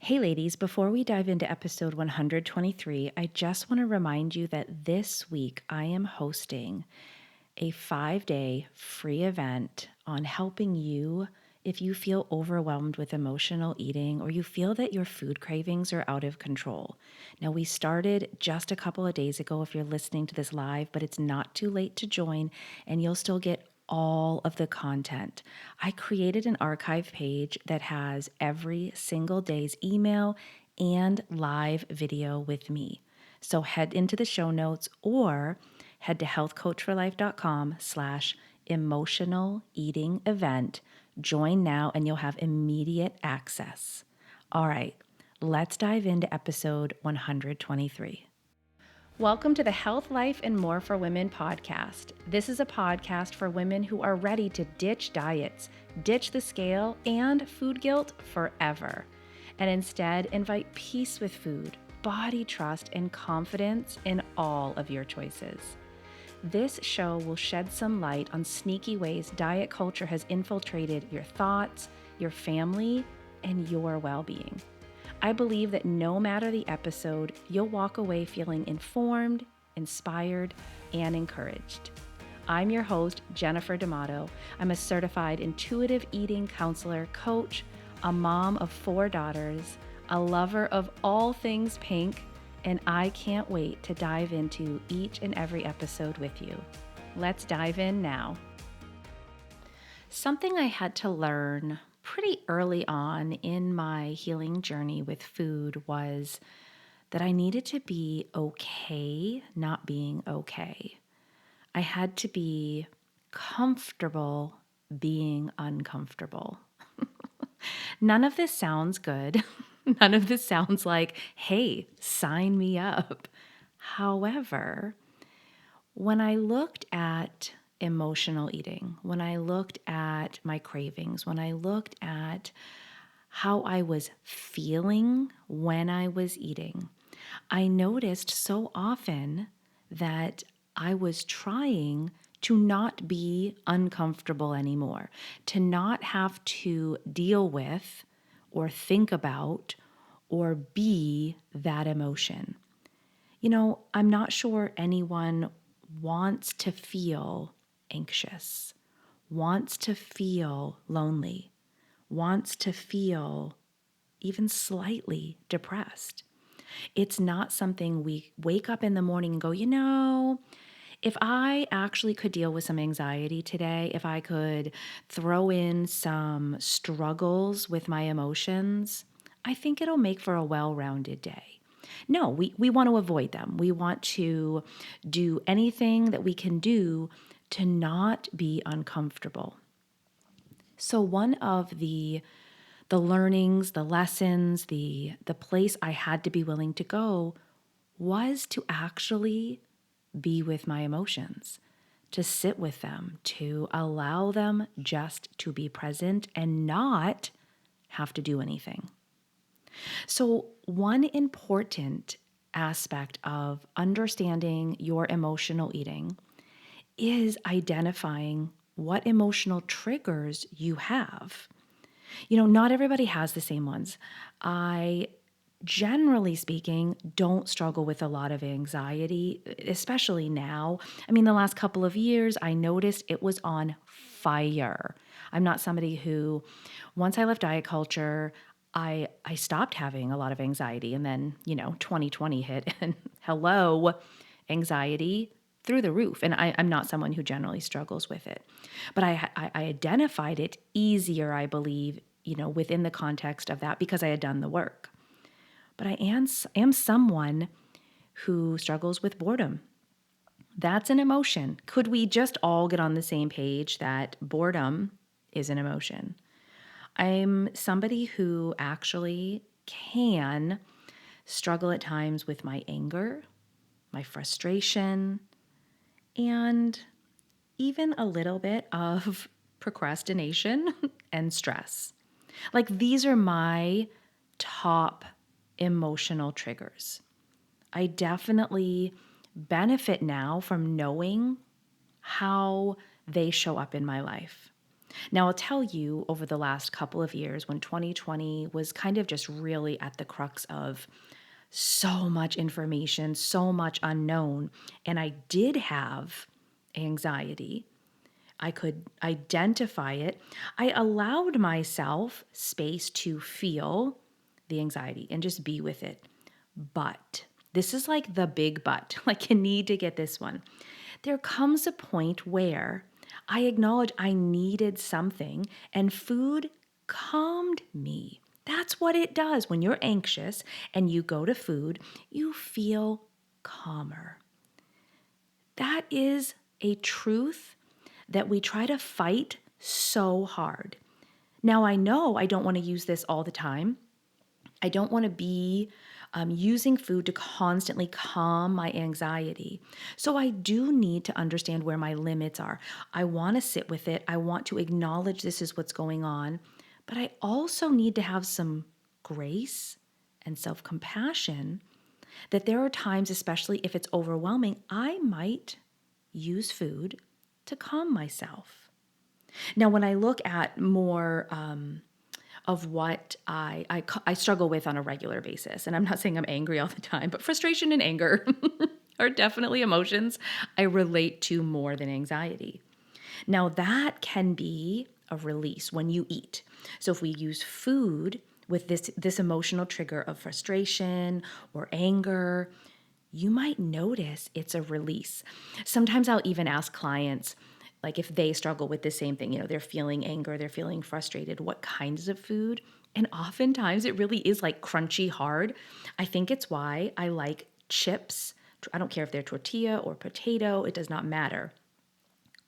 Hey, ladies, before we dive into episode 123, I just want to remind you that this week I am hosting a 5-day free event on helping you if you feel overwhelmed with emotional eating or you feel that your food cravings are out of control. Now, we started just a couple of days ago if you're listening to this live, but it's not too late to join and you'll still get all of the content. I created an archive page that has every single day's email and live video with me. So head into the show notes or head to healthcoachforlife.com/emotional eating event. Join now and you'll have immediate access. All right, let's dive into episode 123. Welcome to the Health, Life, and More for Women podcast. This is a podcast for women who are ready to ditch diets, ditch the scale, and food guilt forever, and instead invite peace with food, body trust, and confidence in all of your choices. This show will shed some light on sneaky ways diet culture has infiltrated your thoughts, your family, and your well-being. I believe that no matter the episode, you'll walk away feeling informed, inspired, and encouraged. I'm your host, Jennifer D'Amato. I'm a certified intuitive eating counselor, coach, a mom of 4 daughters, a lover of all things pink, and I can't wait to dive into each and every episode with you. Let's dive in now. Something I had to learn pretty early on in my healing journey with food was that I needed to be okay not being okay. I had to be comfortable being uncomfortable. None of this sounds good. None of this sounds like, hey, sign me up. However, when I looked at emotional eating, when I looked at my cravings, when I looked at how I was feeling when I was eating, I noticed so often that I was trying to not be uncomfortable anymore, to not have to deal with or think about or be that emotion. I'm not sure anyone wants to feel anxious, wants to feel lonely, wants to feel even slightly depressed. It's not something we wake up in the morning and go, if I actually could deal with some anxiety today, if I could throw in some struggles with my emotions, I think it'll make for a well-rounded day. No, we want to avoid them. We want to do anything that we can do to not be uncomfortable. So one of the learnings, the lessons, the place I had to be willing to go was to actually be with my emotions, to sit with them, to allow them just to be present and not have to do anything. So, one important aspect of understanding your emotional eating is identifying what emotional triggers you have. Not everybody has the same ones. I, generally speaking, don't struggle with a lot of anxiety, especially now. The last couple of years, I noticed it was on fire. I'm not somebody who, once I left diet culture, I stopped having a lot of anxiety. And then, 2020 hit and hello, anxiety through the roof. And I'm not someone who generally struggles with it. But I identified it easier, I believe, within the context of that because I had done the work. But I am someone who struggles with boredom. That's an emotion. Could we just all get on the same page that boredom is an emotion? I'm somebody who actually can struggle at times with my anger, my frustration, and even a little bit of procrastination and stress. Like these are my top emotional triggers. I definitely benefit now from knowing how they show up in my life. Now, I'll tell you over the last couple of years when 2020 was kind of just really at the crux of so much information, so much unknown, and I did have anxiety. I could identify it. I allowed myself space to feel the anxiety and just be with it. But this is like the big but, like you need to get this one. There comes a point where I acknowledge I needed something and food calmed me. That's what it does. When you're anxious and you go to food, you feel calmer. That is a truth that we try to fight so hard. Now, I know I don't want to use this all the time. I don't want to be using food to constantly calm my anxiety. So I do need to understand where my limits are. I want to sit with it. I want to acknowledge this is what's going on. But I also need to have some grace and self compassion that there are times, especially if it's overwhelming, I might use food to calm myself. Now, when I look at more of what I struggle with on a regular basis, and I'm not saying I'm angry all the time, but frustration and anger are definitely emotions I relate to more than anxiety. Now, that can be a release when you eat. So if we use food with this emotional trigger of frustration or anger, you might notice it's a release. Sometimes I'll even ask clients, like if they struggle with the same thing, they're feeling anger, they're feeling frustrated, what kinds of food? And oftentimes it really is like crunchy hard. I think it's why I like chips. I don't care if they're tortilla or potato, it does not matter.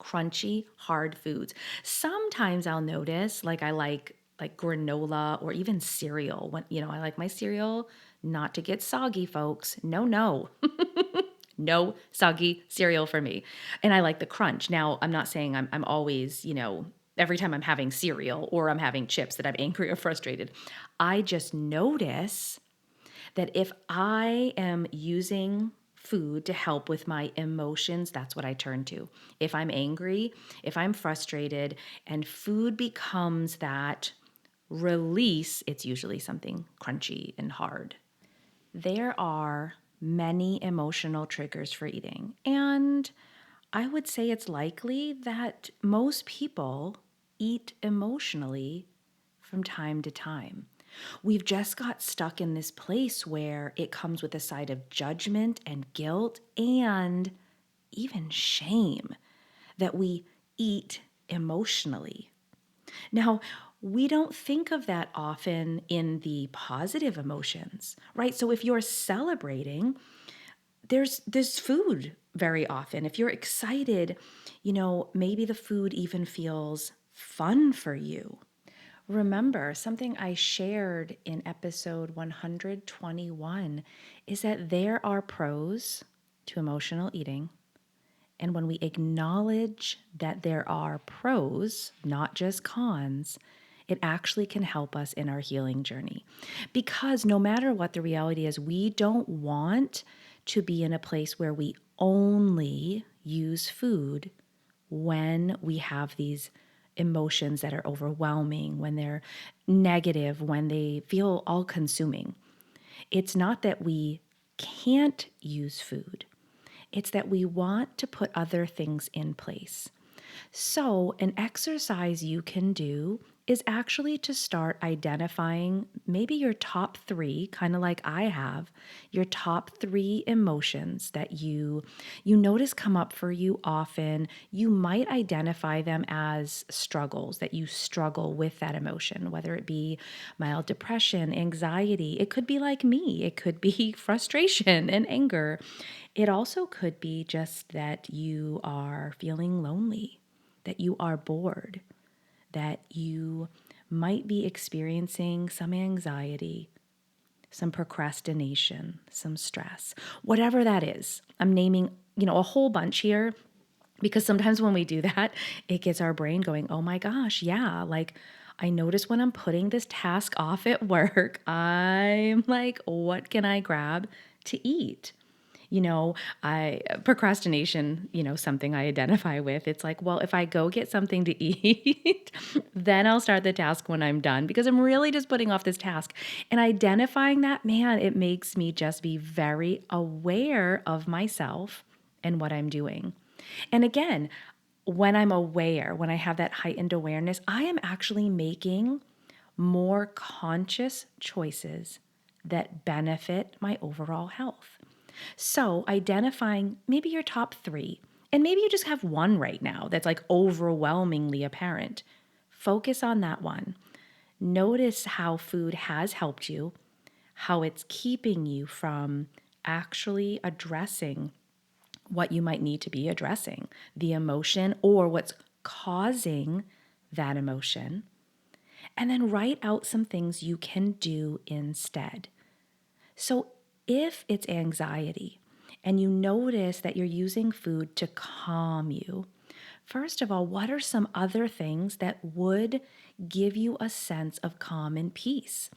Crunchy, hard foods. Sometimes I'll notice like I like granola or even cereal. When I like my cereal not to get soggy, folks. No, no. No soggy cereal for me. And I like the crunch. Now, I'm not saying I'm always, every time I'm having cereal or I'm having chips that I'm angry or frustrated. I just notice that if I am using food to help with my emotions, that's what I turn to. If I'm angry, if I'm frustrated, and food becomes that release, it's usually something crunchy and hard. There are many emotional triggers for eating, and I would say it's likely that most people eat emotionally from time to time. We've just got stuck in this place where it comes with a side of judgment and guilt and even shame that we eat emotionally. Now, we don't think of that often in the positive emotions, right? So if you're celebrating, there's food very often. If you're excited, maybe the food even feels fun for you. Remember, something I shared in episode 121 is that there are pros to emotional eating. And when we acknowledge that there are pros, not just cons, it actually can help us in our healing journey. Because no matter what the reality is, we don't want to be in a place where we only use food when we have these emotions that are overwhelming, when they're negative, when they feel all consuming. It's not that we can't use food, it's that we want to put other things in place. So, an exercise you can do is actually to start identifying maybe your top three, kind of like I have, your top three emotions that you notice come up for you often. You might identify them as struggles, that you struggle with that emotion, whether it be mild depression, anxiety. It could be like me. It could be frustration and anger. It also could be just that you are feeling lonely, that you are bored, that you might be experiencing some anxiety, some procrastination, some stress, whatever that is. I'm naming, a whole bunch here because sometimes when we do that, it gets our brain going, oh my gosh, yeah, like I notice when I'm putting this task off at work, I'm like, what can I grab to eat? You know, procrastination, something I identify with. It's like, well, if I go get something to eat, then I'll start the task when I'm done because I'm really just putting off this task. And identifying that, man, it makes me just be very aware of myself and what I'm doing. And again, when I'm aware, when I have that heightened awareness, I am actually making more conscious choices that benefit my overall health. So, identifying maybe your top three, and maybe you just have one right now that's like overwhelmingly apparent. Focus on that one. Notice how food has helped you, how it's keeping you from actually addressing what you might need to be addressing, the emotion or what's causing that emotion. And then write out some things you can do instead. So if it's anxiety and you notice that you're using food to calm you, first of all, what are some other things that would give you a sense of calm and peace?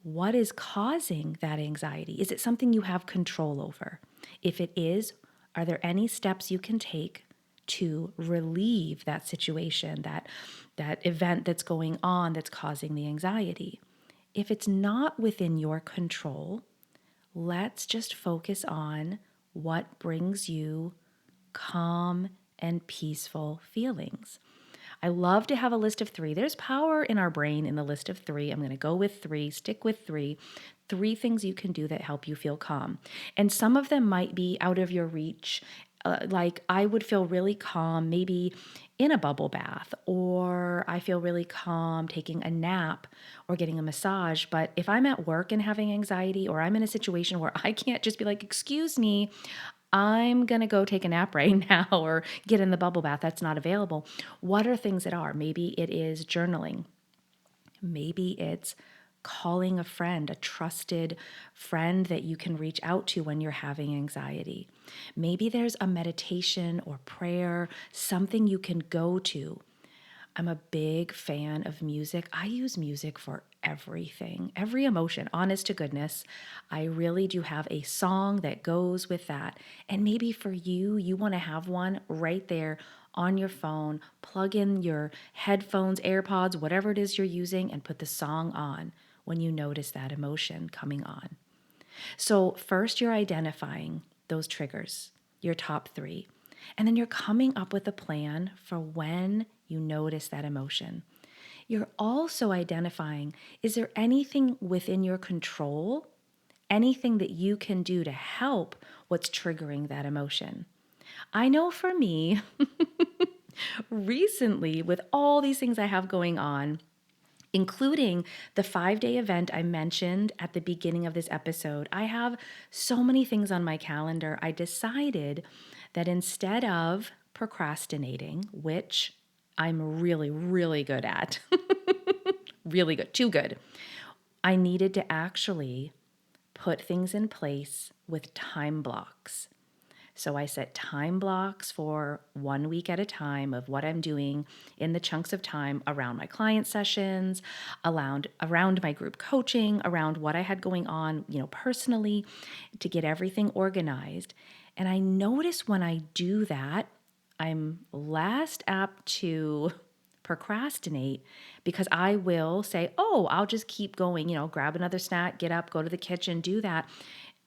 What is causing that anxiety? Is it something you have control over? If it is, are there any steps you can take to relieve that situation, that event that's going on that's causing the anxiety? If it's not within your control, let's just focus on what brings you calm and peaceful feelings. I love to have a list of three. There's power in our brain in the list of three. I'm going to go with three, stick with three. Three things you can do that help you feel calm. And some of them might be out of your reach. Like I would feel really calm maybe in a bubble bath, or I feel really calm taking a nap or getting a massage. But if I'm at work and having anxiety, or I'm in a situation where I can't just be like, excuse me, I'm going to go take a nap right now or get in the bubble bath. That's not available. What are things that are? Maybe it is journaling. Maybe it's calling a friend, a trusted friend that you can reach out to when you're having anxiety. Maybe there's a meditation or prayer, something you can go to. I'm a big fan of music. I use music for everything, every emotion, honest to goodness. I really do have a song that goes with that. And maybe for you, you want to have one right there on your phone, plug in your headphones, AirPods, whatever it is you're using, and put the song on when you notice that emotion coming on. So, first, you're identifying those triggers, your top three, and then you're coming up with a plan for when you notice that emotion. You're also identifying, is there anything within your control, anything that you can do to help what's triggering that emotion? I know for me, recently, with all these things I have going on, including the 5-day event I mentioned at the beginning of this episode, I have so many things on my calendar. I decided that instead of procrastinating, which I'm really, really good at, really good, too good, I needed to actually put things in place with time blocks. So I set time blocks for 1 week at a time of what I'm doing in the chunks of time around my client sessions, around my group coaching, around what I had going on, personally, to get everything organized. And I notice when I do that, I'm less apt to procrastinate because I will say, oh, I'll just keep going, grab another snack, get up, go to the kitchen, do that,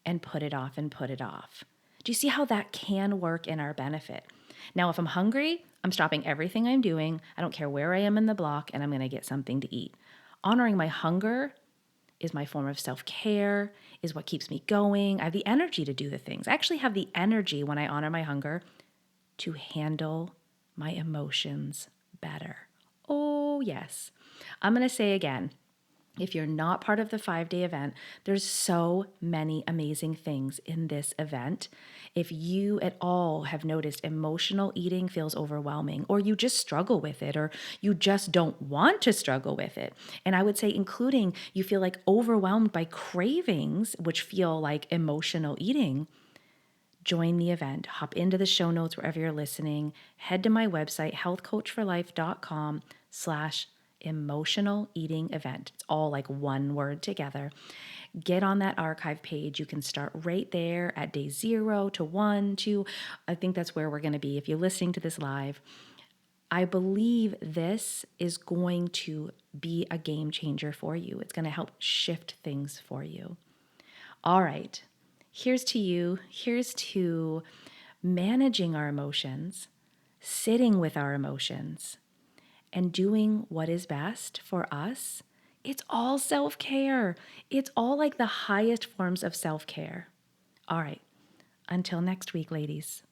and put it off and put it off. Do you see how that can work in our benefit? Now, if I'm hungry, I'm stopping everything I'm doing. I don't care where I am in the block, and I'm going to get something to eat. Honoring my hunger is my form of self-care, is what keeps me going. I have the energy to do the things. I actually have the energy when I honor my hunger to handle my emotions better. Oh, yes. I'm going to say again, if you're not part of the 5-day event, there's so many amazing things in this event. If you at all have noticed emotional eating feels overwhelming, or you just struggle with it, or you just don't want to struggle with it, and I would say including you feel like overwhelmed by cravings, which feel like emotional eating, join the event. Hop into the show notes wherever you're listening. Head to my website, healthcoachforlife.com/events emotional eating event. It's all like one word together. Get on that archive page. You can start right there at day 0 to 1, 2. I think that's where we're going to be if you're listening to this live. I believe this is going to be a game changer for you. It's going to help shift things for you. All right, here's to you. Here's to managing our emotions, sitting with our emotions, and doing what is best for us. It's all self-care. It's all like the highest forms of self-care. All right, until next week, ladies.